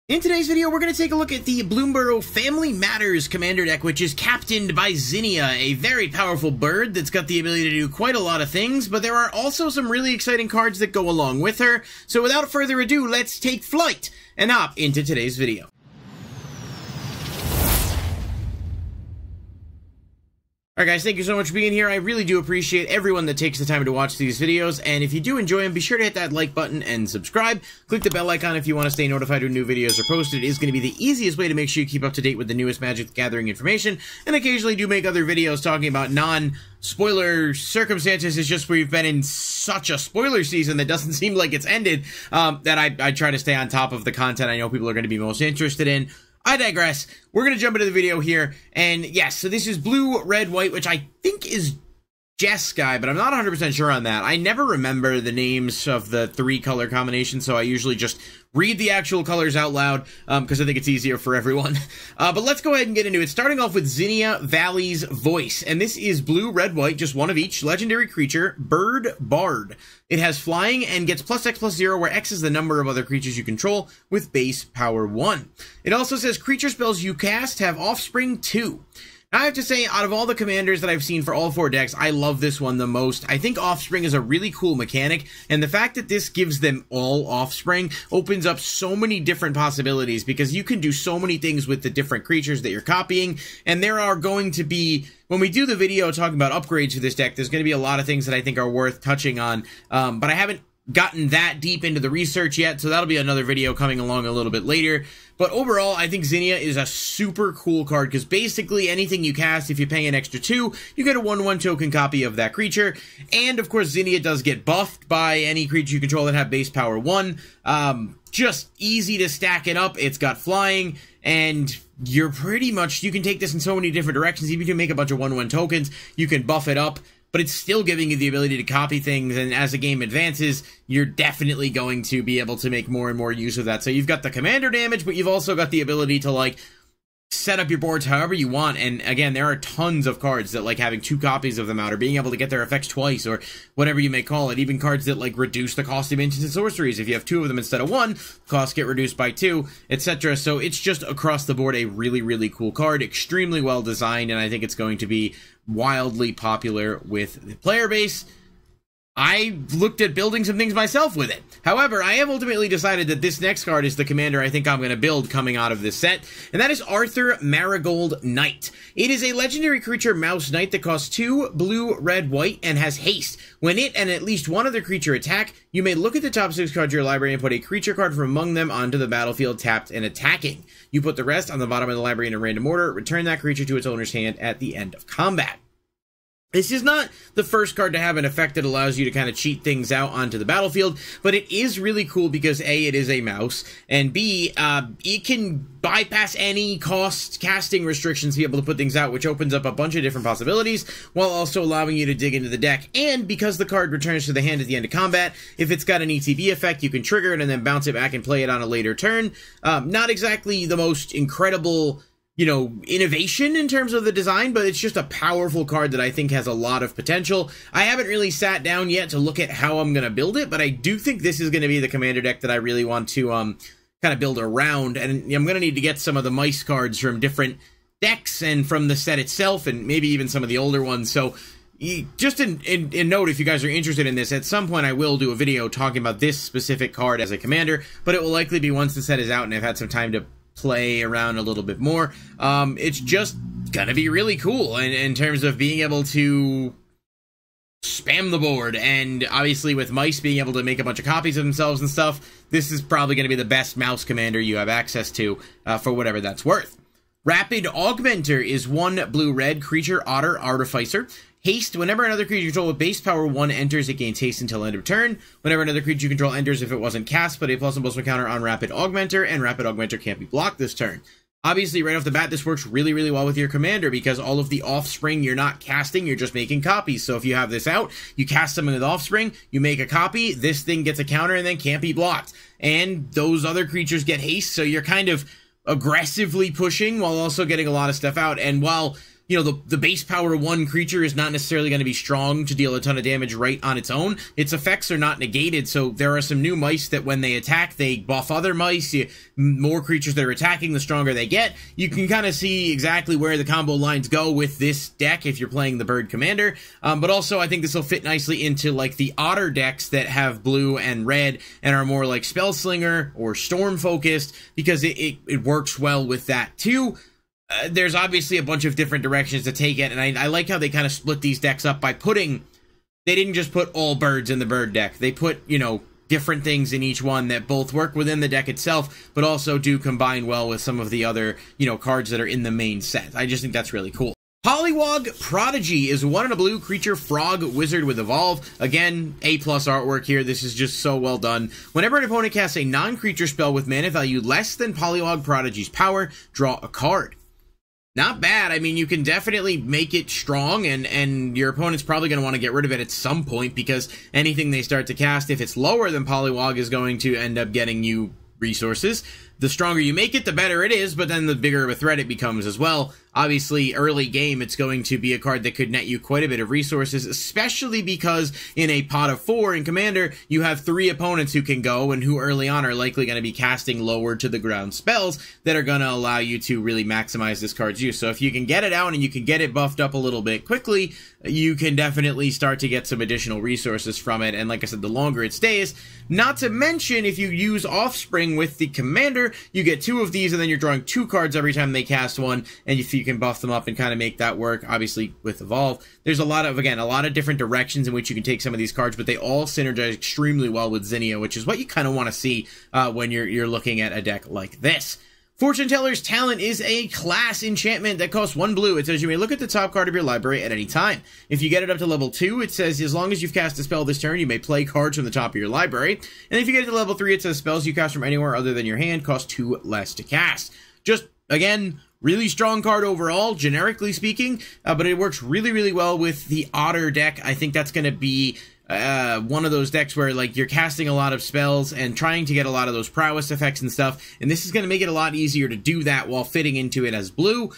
In today's video, we're going to take a look at the Bloomburrow Family Matters Commander deck, which is captained by Zinnia, a very powerful bird that's got the ability to do quite a lot of things, but there are also some really exciting cards that go along with her. So without further ado, let's take flight and hop into today's video. Alright guys, thank you so much for being here. I really do appreciate everyone that takes the time to watch these videos, and if you do enjoy them, be sure to hit that like button and subscribe. Click the bell icon if you want to stay notified when new videos are posted. It is going to be the easiest way to make sure you keep up to date with the newest Magic the Gathering information, and occasionally do make other videos talking about non-spoiler circumstances. It's just we've been in such a spoiler season that doesn't seem like it's ended, that I try to stay on top of the content I know people are going to be most interested in. I digress. We're going to jump into the video here, and yes, so this is blue, red, white, which I think is Jeskai, but I'm not 100% sure on that. I never remember the names of the three color combinations, so I usually just read the actual colors out loud, because I think it's easier for everyone. But let's go ahead and get into it, starting off with Zinnia Valley's Voice, and this is blue, red, white, just one of each, legendary creature, bird bard. It has flying and gets +X/+0, where X is the number of other creatures you control, with base power 1. It also says creature spells you cast have offspring 2. Now, I have to say, out of all the commanders that I've seen for all four decks, I love this one the most. I think Offspring is a really cool mechanic, and the fact that this gives them all Offspring opens up so many different possibilities, because you can do so many things with the different creatures that you're copying, and there are going to be, when we do the video talking about upgrades for this deck, there's going to be a lot of things that I think are worth touching on, but I haven't gotten that deep into the research yet, so that'll be another video coming along a little bit later. But overall, I think Zinnia is a super cool card, because basically anything you cast, if you pay an extra 2, you get a 1/1 token copy of that creature. And of course, Zinnia does get buffed by any creature you control that have base power 1. Just easy to stack it up. It's got flying, and you're pretty much, you can take this in so many different directions. Even if you make a bunch of 1/1 tokens, you can buff it up, but it's still giving you the ability to copy things, and as the game advances, you're definitely going to be able to make more and more use of that. So you've got the commander damage, but you've also got the ability to, like, set up your boards however you want, and again, there are tons of cards that like having 2 copies of them out, or being able to get their effects twice, or whatever you may call it. Even cards that like reduce the cost of instant sorceries. If you have 2 of them instead of 1, costs get reduced by 2, etc. So it's just across the board a really, really cool card, extremely well designed, and I think it's going to be wildly popular with the player base. I looked at building some things myself with it. However, I have ultimately decided that this next card is the commander I think I'm going to build coming out of this set, and that is Arthur Marigold Knight. It is a legendary creature mouse knight that costs 2 blue, red, white, and has haste. When it and at least one other creature attack, you may look at the top 6 cards of your library and put a creature card from among them onto the battlefield tapped and attacking. You put the rest on the bottom of the library in a random order, return that creature to its owner's hand at the end of combat. This is not the first card to have an effect that allows you to kind of cheat things out onto the battlefield, but it is really cool because A, it is a mouse, and B, it can bypass any cost casting restrictions to be able to put things out, which opens up a bunch of different possibilities, while also allowing you to dig into the deck. And because the card returns to the hand at the end of combat, if it's got an ETB effect, you can trigger it and then bounce it back and play it on a later turn. Not exactly the most incredible, you know, innovation in terms of the design, but it's just a powerful card that I think has a lot of potential. I haven't really sat down yet to look at how I'm going to build it, but I do think this is going to be the commander deck that I really want to kind of build around, and I'm going to need to get some of the mice cards from different decks and from the set itself, and maybe even some of the older ones. So just in note, if you guys are interested in this, at some point I will do a video talking about this specific card as a commander, but it will likely be once the set is out and I've had some time to play around a little bit more. It's just gonna be really cool in terms of being able to spam the board, and obviously with mice being able to make a bunch of copies of themselves and stuff, this is probably going to be the best mouse commander you have access to, for whatever that's worth. Rapid Augmenter is 1 blue-red creature, Otter Artificer. Haste, whenever another creature you control with base power 1 enters, it gains haste until end of turn. Whenever another creature you control enters, if it wasn't cast, put a +1/+1 counter on Rapid Augmenter, and Rapid Augmenter can't be blocked this turn. Obviously, right off the bat, this works really, really well with your commander, because all of the offspring you're not casting, you're just making copies. So if you have this out, you cast something with offspring, you make a copy, this thing gets a counter and then can't be blocked. And those other creatures get haste, so you're kind of aggressively pushing while also getting a lot of stuff out. And while you know, the base power 1 creature is not necessarily going to be strong to deal a ton of damage right on its own. Its effects are not negated, so there are some new mice that when they attack, they buff other mice. More creatures that are attacking, the stronger they get. You can kind of see exactly where the combo lines go with this deck if you're playing the Bird Commander. But also, I think this will fit nicely into, like, the Otter decks that have blue and red and are more like Spellslinger or Storm-focused, because it works well with that, too. There's obviously a bunch of different directions to take it, and I like how they kind of split these decks up by they didn't just put all birds in the bird deck. They put, you know, different things in each one that both work within the deck itself, but also do combine well with some of the other, you know, cards that are in the main set. I just think that's really cool. Pollywog Prodigy is 1 and a blue creature frog wizard with evolve. Again, A+ artwork here. This is just so well done. Whenever an opponent casts a non-creature spell with mana value less than Pollywog Prodigy's power, draw a card. Not bad. I mean, you can definitely make it strong, and your opponent's probably going to want to get rid of it at some point, because anything they start to cast, if it's lower than Pollywog, is going to end up getting you resources. The stronger you make it, the better it is, but then the bigger of a threat it becomes as well. Obviously, early game, it's going to be a card that could net you quite a bit of resources, especially because in a pot of 4 in Commander, you have 3 opponents who can go, and who early on are likely going to be casting lower to the ground spells that are going to allow you to really maximize this card's use. So if you can get it out and you can get it buffed up a little bit quickly, you can definitely start to get some additional resources from it, and like I said, the longer it stays. Not to mention, if you use Offspring with the Commander, you get 2 of these, and then you're drawing 2 cards every time they cast one, and if you can buff them up and kind of make that work, obviously with Evolve, there's a lot of different directions in which you can take some of these cards, but they all synergize extremely well with Zinnia, which is what you kind of want to see when you're looking at a deck like this. Fortune Teller's Talent is a class enchantment that costs 1 blue. It says you may look at the top card of your library at any time. If you get it up to level 2, it says as long as you've cast a spell this turn, you may play cards from the top of your library. And if you get it to level 3, it says spells you cast from anywhere other than your hand cost 2 less to cast. Just, again, really strong card overall, generically speaking, but it works really, really well with the Otter deck. I think that's going to be one of those decks where, like, you're casting a lot of spells and trying to get a lot of those prowess effects and stuff, and this is going to make it a lot easier to do that while fitting into it as blue.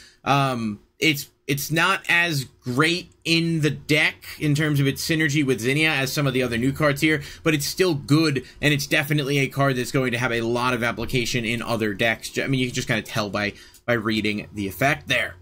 It's not as great in the deck in terms of its synergy with Zinnia as some of the other new cards here, but it's still good, and it's definitely a card that's going to have a lot of application in other decks. I mean, you can just kind of tell by reading the effect there.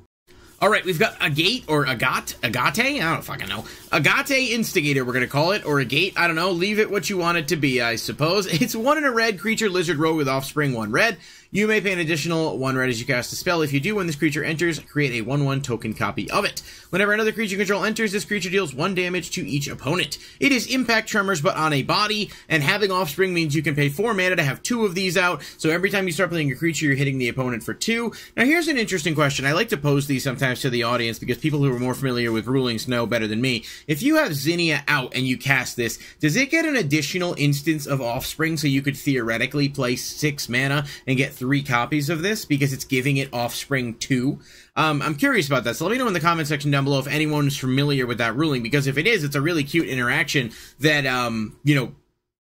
Alright, we've got Agate, or Agate? I don't fucking know. Agate Instigator, we're going to call it, or Agate, I don't know. Leave it what you want it to be, I suppose. It's 1 and a red creature, lizard rogue with offspring, 1 red. You may pay an additional 1 red as you cast a spell. If you do, when this creature enters, create a 1/1 token copy of it. Whenever another creature you control enters, this creature deals 1 damage to each opponent. It is Impact Tremors, but on a body, and having offspring means you can pay 4 mana to have 2 of these out, so every time you start playing a creature, you're hitting the opponent for 2. Now, here's an interesting question. I like to pose these sometimes to the audience, because people who are more familiar with rulings know better than me. If you have Zinnia out and you cast this, does it get an additional instance of offspring, so you could theoretically play 6 mana and get 3 copies of this, because it's giving it offspring 2? I'm curious about that, so let me know in the comment section down below if anyone's familiar with that ruling, because if it is, it's a really cute interaction that, you know,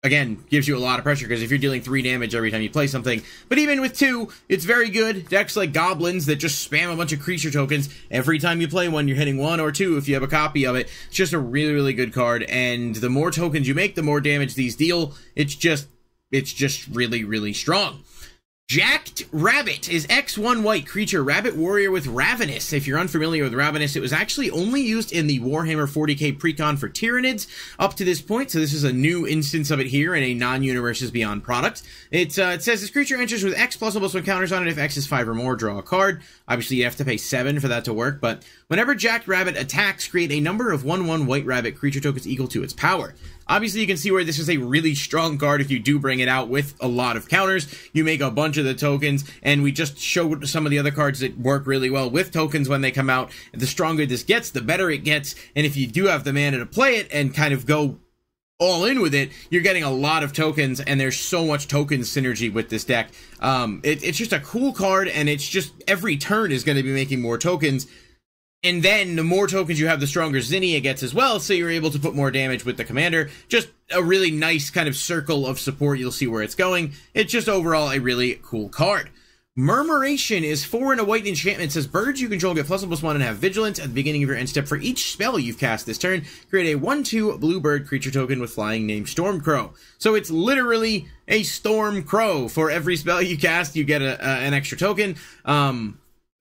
again, gives you a lot of pressure, because if you're dealing 3 damage every time you play something, but even with 2, it's very good. Decks like Goblins that just spam a bunch of creature tokens, every time you play one, you're hitting 1 or 2 if you have a copy of it. It's just a really, really good card, and the more tokens you make, the more damage these deal. It's just really, really strong. Jacked Rabbit is X1 white creature, rabbit warrior with Ravenous. If you're unfamiliar with Ravenous, it was actually only used in the Warhammer 40k Precon for Tyranids up to this point, so this is a new instance of it here in a non-Universes Beyond product. It says this creature enters with X +1/+1 counters on it. If X is 5 or more, draw a card. Obviously, you have to pay 7 for that to work, but whenever Jacked Rabbit attacks, create a number of 1/1 white rabbit creature tokens equal to its power. Obviously, you can see where this is a really strong card if you do bring it out with a lot of counters. You make a bunch of the tokens, and we just showed some of the other cards that work really well with tokens when they come out. The stronger this gets, the better it gets, and if you do have the mana to play it and kind of go all in with it, you're getting a lot of tokens, and there's so much token synergy with this deck. It's just a cool card, and it's just every turn is going to be making more tokens. And then the more tokens you have, the stronger Zinnia gets as well, so you're able to put more damage with the commander. Just a really nice kind of circle of support. You'll see where it's going. It's just overall a really cool card. Murmuration is 4 and a white enchantment. It says birds you control get +1/+1 and have vigilance at the beginning of your end step. For each spell you've cast this turn, create a 1/2 blue bird creature token with flying named Stormcrow. So it's literally a Stormcrow. For every spell you cast, you get an extra token.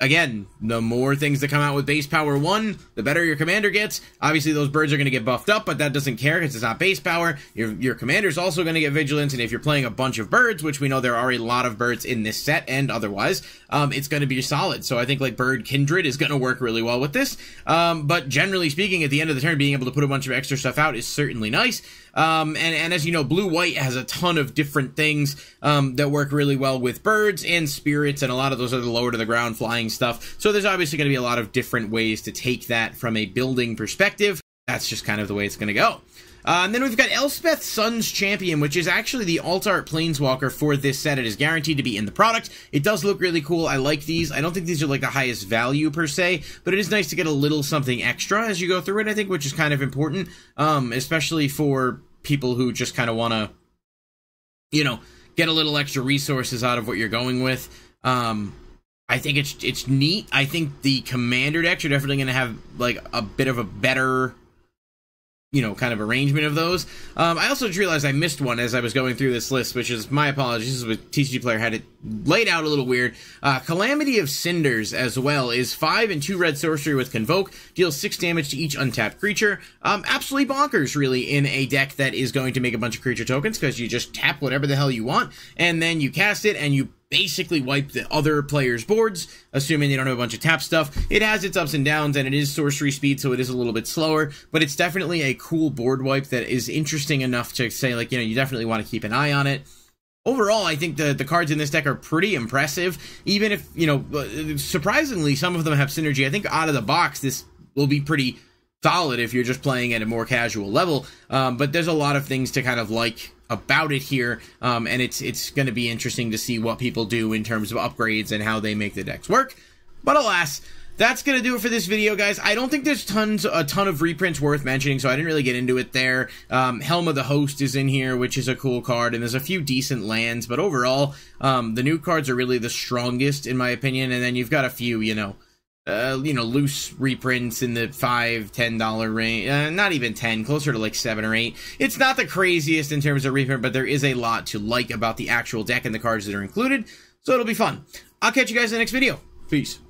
Again, the more things that come out with base power 1, the better your commander gets. Obviously, those birds are going to get buffed up, but that doesn't care because it's not base power. Your commander's also going to get vigilance, and if you're playing a bunch of birds, which we know there are a lot of birds in this set and otherwise, it's going to be solid. So I think like Bird Kindred is going to work really well with this. But generally speaking, at the end of the turn, being able to put a bunch of extra stuff out is certainly nice. And as you know, blue-white has a ton of different things that work really well with birds and spirits, and a lot of those are the lower to the ground flying stuff. So there's obviously going to be a lot of different ways to take that from a building perspective. That's just kind of the way it's going to go. And then we've got Elspeth Sun's Champion, which is actually the alt-art planeswalker for this set. It is guaranteed to be in the product. It does look really cool. I like these. I don't think these are like the highest value per se, but it is nice to get a little something extra as you go through it, I think, which is kind of important, especially for people who just kind of want to, you know, get a little extra resources out of what you're going with. I think it's neat. I think the commander decks are definitely going to have like a bit of a better, you know, kind of arrangement of those. I also just realized I missed one as I was going through this list, which is my apologies. This is TCG Player had it laid out a little weird. Calamity of Cinders as well is 5 and 2 red sorcery with Convoke, deals 6 damage to each untapped creature. Absolutely bonkers, really, in a deck that is going to make a bunch of creature tokens, because you just tap whatever the hell you want, and then you cast it, and you basically wipe the other players' boards, assuming they don't have a bunch of tap stuff. It has its ups and downs, and it is sorcery speed, so it is a little bit slower, but it's definitely a cool board wipe that is interesting enough to say, like, you know, you definitely want to keep an eye on it. Overall, I think the cards in this deck are pretty impressive, even if, you know, surprisingly, some of them have synergy. I think out of the box, this will be pretty solid if you're just playing at a more casual level, but there's a lot of things to kind of like about it here, and it's going to be interesting to see what people do in terms of upgrades and how they make the decks work. But alas, that's going to do it for this video, guys. I don't think there's a ton of reprints worth mentioning, so I didn't really get into it there. Helm of the Host is in here, which is a cool card, and there's a few decent lands, but overall, the new cards are really the strongest, in my opinion, and then you've got a few, you know, loose reprints in the $5-10 range, not even 10, closer to like 7 or 8. It's not the craziest in terms of reprint, but there is a lot to like about the actual deck and the cards that are included, so it'll be fun. I'll catch you guys in the next video. Peace.